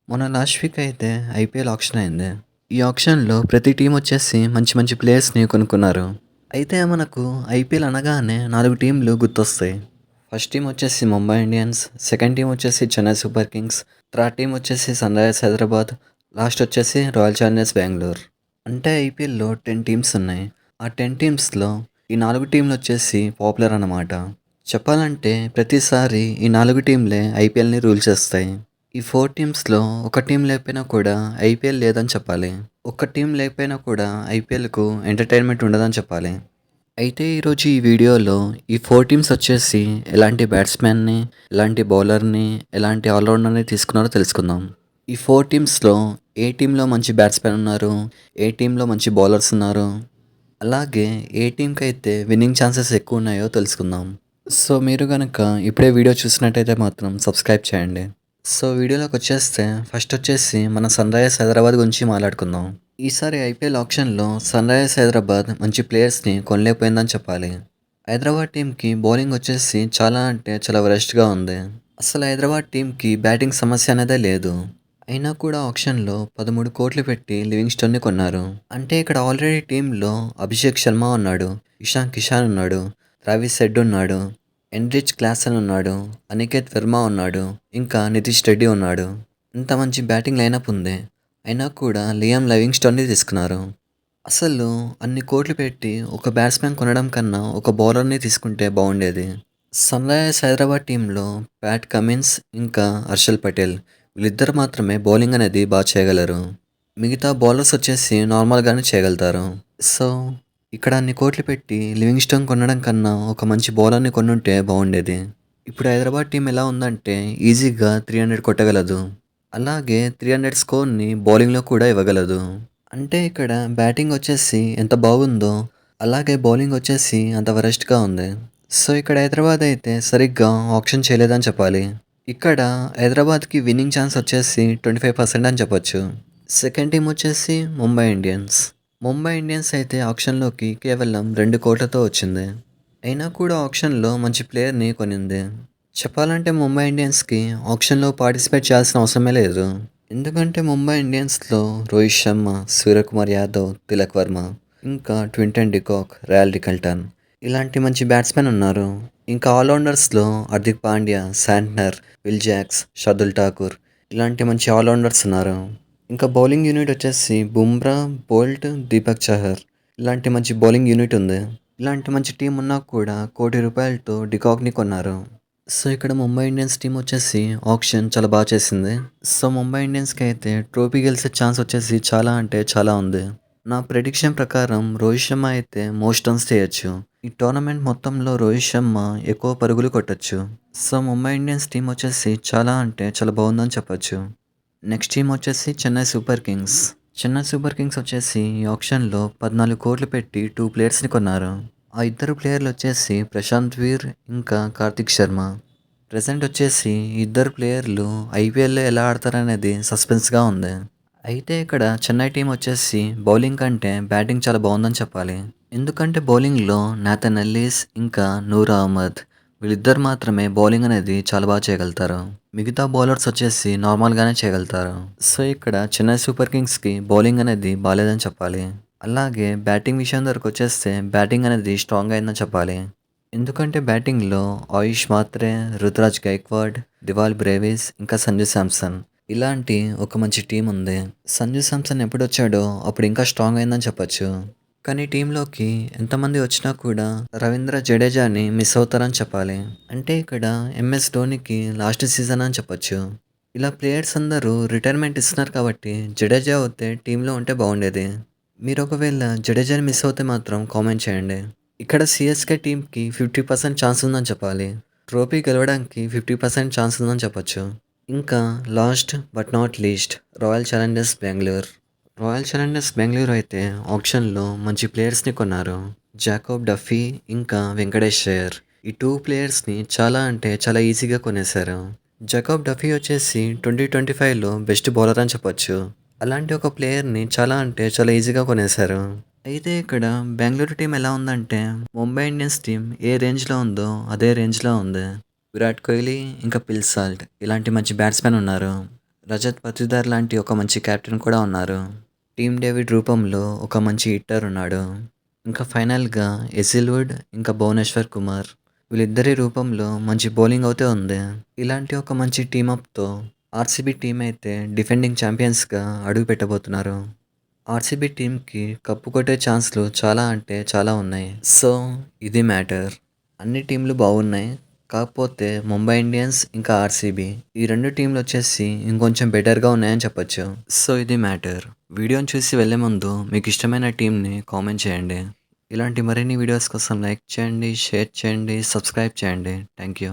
మొన్న last week అయితే IPL auction అయింది. ఈ ఆక్షన్‌లో ప్రతి టీమ్ వచ్చేసి మంచి మంచి ప్లేయర్స్‌ని కొనుక్కున్నారు. అయితే మనకు ఐపీఎల్ అనగానే 4 టీమ్‌లు గుర్తొస్తాయి. ఫస్ట్ టీమ్ వచ్చేసి ముంబై ఇండియన్స్, సెకండ్ టీమ్ వచ్చేసి Chennai super Kings, third team వచ్చేసి సన్‌రైజర్స్ హైదరాబాద్, లాస్ట్ వచ్చేసి రాయల్ ఛాలెంజర్స్ బెంగుళూరు. అంటే ఐపీఎల్‌లో 10 టీమ్స్ ఉన్నాయి. ఆ 10 టీమ్స్‌లో ఈ 4 టీమ్‌లు వచ్చేసి పాపులర్ అన్నమాట. చెప్పాలంటే ప్రతిసారి ఈ 4 టీమ్‌లే ఐపీఎల్‌ని రూల్ చేస్తాయి. ఈ 4 టీమ్స్‌లో ఒక టీమ్ లేకపోయినా కూడా ఐపీఎల్ లేదని చెప్పాలి. ఒక్క టీమ్ లేకపోయినా కూడా ఐపీఎల్‌కు ఎంటర్‌టైన్‌మెంట్ ఉండదని చెప్పాలి. అయితే ఈరోజు ఈ వీడియోలో ఈ 4 టీమ్స్ వచ్చేసి ఎలాంటి బ్యాట్స్‌మెన్‌ని, ఎలాంటి బౌలర్‌ని, ఎలాంటి ఆల్‌రౌండర్‌ని తీసుకున్నారో తెలుసుకుందాం. ఈ 4 టీమ్స్‌లో ఏ టీమ్‌లో మంచి బ్యాట్స్‌మెన్ ఉన్నారు, ఏ టీమ్‌లో మంచి బౌలర్స్ ఉన్నారు, అలాగే ఏ టీమ్‌కైతే విన్నింగ్ ఛాన్సెస్ ఎక్కువ ఉన్నాయో తెలుసుకుందాం. సో మీరు గనక ఇప్పుడే వీడియో చూసినట్టయితే మాత్రం సబ్స్క్రైబ్ చేయండి. సో వీడియోలోకొచ్చేస్తే ఫస్ట్ వచ్చేసి మన సన్‌రైజర్స్ హైదరాబాద్ గురించి మాట్లాడుకుందాం. ఈసారి ఐపీఎల్ ఆక్షన్‌లో సన్‌రైజర్స్ హైదరాబాద్ మంచి ప్లేయర్స్‌ని కొనలేకపోయిందని చెప్పాలి. హైదరాబాద్ టీమ్‌కి బౌలింగ్ వచ్చేసి చాలా అంటే చాలా వరస్ట్‌గా ఉంది. అసలు హైదరాబాద్ టీమ్‌కి బ్యాటింగ్ సమస్య అనేదే లేదు. అయినా కూడా ఆక్షన్‌లో 13,00,00,000 పెట్టి లివింగ్‌స్టోన్‌ని కొన్నారు. అంటే ఇక్కడ ఆల్రెడీ టీమ్‌లో అభిషేక్ శర్మ ఉన్నాడు, ఇషాన్ కిషాన్ ఉన్నాడు, ట్రావిస్ హెడ్ ఉన్నాడు, ఎన్రిచ్ క్లాసన్ ఉన్నాడు, అనికేత్ వర్మ ఉన్నాడు, ఇంకా నితీష్ రెడ్డి ఉన్నాడు. ఇంత మంచి బ్యాటింగ్ లైనప్ ఉంది. అయినా కూడా లియామ్ లవింగ్స్టోన్ని తీసుకున్నారు. అసలు అన్ని కోట్లు పెట్టి ఒక బ్యాట్స్‌మెన్ కొనడం కన్నా ఒక బౌలర్‌ని తీసుకుంటే బాగుండేది. సన్‌రైజర్స్ హైదరాబాద్ టీంలో ప్యాట్ కమిన్స్ ఇంకా హర్షల్ పటేల్ వీళ్ళిద్దరు మాత్రమే బౌలింగ్ అనేది బాగా చేయగలరు. మిగతా బౌలర్స్ వచ్చేసి నార్మల్‌గానే చేయగలుగుతారు. సో ఇక్కడ అన్ని కోట్లు పెట్టి లివింగ్‌స్టోన్ కొనడం కన్నా ఒక మంచి బౌలర్‌ని కొనుంటే బాగుండేది. ఇప్పుడు హైదరాబాద్ టీం ఎలా ఉందంటే ఈజీగా 300 కొట్టగలదు. అలాగే 300 స్కోర్‌ని బౌలింగ్‌లో కూడా ఇవ్వగలదు. అంటే ఇక్కడ బ్యాటింగ్ వచ్చేసి ఎంత బాగుందో అలాగే బౌలింగ్ వచ్చేసి అంత వరస్ట్‌గా ఉంది. సో ఇక్కడ హైదరాబాద్ అయితే సరిగ్గా ఆక్షన్ చేయలేదని చెప్పాలి. ఇక్కడ హైదరాబాద్‌కి విన్నింగ్ ఛాన్స్ వచ్చేసి 25% అని చెప్పొచ్చు. సెకండ్ టీమ్ వచ్చేసి ముంబై ఇండియన్స్. ముంబై ఇండియన్స్ అయితే ఆక్షన్‌లోకి కేవలం 2,00,00,000తో వచ్చింది. అయినా కూడా ఆక్షన్‌లో మంచి ప్లేయర్‌ని కొనింది. చెప్పాలంటే ముంబై ఇండియన్స్‌కి ఆక్షన్‌లో పార్టిసిపేట్ చేయాల్సిన అవసరమే లేదు. ఎందుకంటే ముంబై ఇండియన్స్‌లో రోహిత్ శర్మ, సూర్యకుమార్ యాదవ్, తిలక్ వర్మ, ఇంకా ట్వింటన్ డికాక్, రేయల్ రికల్టన్ ఇలాంటి మంచి బ్యాట్స్‌మెన్ ఉన్నారు. ఇంకా ఆల్‌రౌండర్స్‌లో Hardik Pandya, Santner, Will Jacks, Shardul Thakur ఇలాంటి మంచి ఆల్‌రౌండర్స్ ఉన్నారు. ఇంకా బౌలింగ్ యూనిట్ వచ్చేసి బుమ్రా, బోల్ట్, దీపక్ చహర్ ఇలాంటి మంచి బౌలింగ్ యూనిట్ ఉంది. ఇలాంటి మంచి టీం ఉన్నా కూడా ₹1,00,00,000తో డికాక్‌ని కొన్నారు. సో ఇక్కడ ముంబై ఇండియన్స్ టీం వచ్చేసి ఆక్షన్ చాలా బాగా చేసింది. సో ముంబై ఇండియన్స్‌కి అయితే ట్రోఫీ గెలిచే ఛాన్స్ వచ్చేసి చాలా అంటే చాలా ఉంది. నా ప్రెడిక్షన్ ప్రకారం రోహిత్ శర్మ అయితే మోస్ట్ రన్స్ చేయొచ్చు. ఈ టోర్నమెంట్ మొత్తంలో రోహిత్ శర్మ ఎక్కువ పరుగులు కొట్టొచ్చు. సో ముంబై ఇండియన్స్ టీం వచ్చేసి చాలా అంటే చాలా బాగుందని చెప్పొచ్చు. నెక్స్ట్ టీమ్ వచ్చేసి Chennai super Kings. Chennai super Kings వచ్చేసి ఈ ఆక్షన్‌లో 14,00,00,000 పెట్టి 2 ప్లేయర్స్‌ని కొన్నారు. ఆ ఇద్దరు ప్లేయర్లు వచ్చేసి ప్రశాంత్ వీర్ ఇంకా కార్తిక్ శర్మ. ప్రెజెంట్ వచ్చేసి ఈ ఇద్దరు ప్లేయర్లు ఐపీఎల్‌లో ఎలా ఆడతారనేది సస్పెన్స్‌గా ఉంది. అయితే ఇక్కడ చెన్నై టీం వచ్చేసి బౌలింగ్ కంటే బ్యాటింగ్ చాలా బాగుందని చెప్పాలి. ఎందుకంటే బౌలింగ్‌లో నాథన్ ఎల్లిస్ ఇంకా నూర్ అహ్మద్ వీళ్ళిద్దరు మాత్రమే బౌలింగ్ అనేది చాలా బాగా చేయగలుగుతారు. మిగతా బౌలర్స్ వచ్చేసి నార్మల్‌గానే చేయగలుగుతారు. సో ఇక్కడ చెన్నై సూపర్ కింగ్స్‌కి బౌలింగ్ అనేది బాలేదని చెప్పాలి. అలాగే బ్యాటింగ్ విషయం వరకొచ్చేస్తే బ్యాటింగ్ అనేది స్ట్రాంగ్ అయిందని చెప్పాలి. ఎందుకంటే బ్యాటింగ్‌లో ఆయుష్ మాత్రే, రుతురాజ్ గైక్వాడ్, దివాల్ బ్రేవిస్ ఇంకా సంజు శాంసన్ ఇలాంటి ఒక మంచి టీం ఉంది. సంజు శాంసన్ ఎప్పుడొచ్చాడో అప్పుడు ఇంకా స్ట్రాంగ్ అయిందని చెప్పొచ్చు. కానీ టీంలోకి ఎంతమంది వచ్చినా కూడా రవీంద్ర జడేజాని మిస్ అవుతారని చెప్పాలి. అంటే ఇక్కడ ఎంఎస్ ధోనికి లాస్ట్ సీజన్ అని చెప్పొచ్చు. ఇలా ప్లేయర్స్ అందరూ రిటైర్మెంట్ ఇస్తున్నారు కాబట్టి జడేజా అయితే టీంలో ఉంటే బాగుండేది. మీరు ఒకవేళ జడేజాని మిస్ అవుతే మాత్రం కామెంట్ చేయండి. ఇక్కడ సిఎస్కే టీంకి 50% ఛాన్స్ ఉందని చెప్పాలి. ట్రోఫీ గెలవడానికి 50% ఛాన్స్ ఉందని చెప్పొచ్చు. ఇంకా last but not least royal Challengers Bengaluru. Royal Challengers Bengaluru అయితే ఆక్షన్‌లో మంచి ప్లేయర్స్‌ని కొన్నారు. జాకోబ్ డఫీ ఇంకా వెంకటేష్ అయ్యర్. ఈ 2 ప్లేయర్స్‌ని చాలా అంటే చాలా ఈజీగా కొనేశారు. జాకోబ్ డఫీ వచ్చేసి 2025లో బెస్ట్ బౌలర్ అని చెప్పొచ్చు. అలాంటి ఒక ప్లేయర్‌ని చాలా అంటే చాలా ఈజీగా కొనేశారు. అయితే ఇక్కడ బెంగుళూరు టీం ఎలా ఉందంటే ముంబై ఇండియన్స్ టీం ఏ రేంజ్‌లో ఉందో అదే రేంజ్‌లో ఉంది. విరాట్ కోహ్లీ ఇంకా పిల్ సాల్ట్ ఇలాంటి మంచి బ్యాట్స్‌మెన్ ఉన్నారు. రజత్ పతిదార్ లాంటి ఒక మంచి కెప్టెన్ కూడా ఉన్నారు. టీమ్ డేవిడ్ రూపంలో ఒక మంచి హిట్టర్ ఉన్నాడు. ఇంకా ఫైనల్‌గా ఎసిల్వుడ్ ఇంకా భువనేశ్వర్ కుమార్ వీళ్ళిద్దరి రూపంలో మంచి బౌలింగ్ అయితే ఉంది. ఇలాంటి ఒక మంచి టీమప్‌తో ఆర్సీబీ టీమ్ అయితే డిఫెండింగ్ ఛాంపియన్స్‌గా అడుగు పెట్టబోతున్నారు. ఆర్సీబీ టీమ్‌కి కప్పు కొట్టే ఛాన్స్‌లు చాలా అంటే చాలా ఉన్నాయి. సో, ఇది మ్యాటర్. అన్ని టీమ్‌లు బాగున్నాయి. కాకపోతే ముంబై ఇండియన్స్ ఇంకా ఆర్సీబీ ఈ 2 టీమ్‌లొచ్చేసి ఇంకొంచెం బెటర్‌గా ఉన్నాయని చెప్పొచ్చు. సో, ఇది మ్యాటర్. వీడియోని చూసి వెళ్ళే ముందు మీకు ఇష్టమైన టీమ్‌ని కామెంట్ చేయండి. ఇలాంటి మరిన్ని వీడియోస్ కోసం లైక్ చేయండి, షేర్ చేయండి, సబ్స్క్రైబ్ చేయండి. Thank you.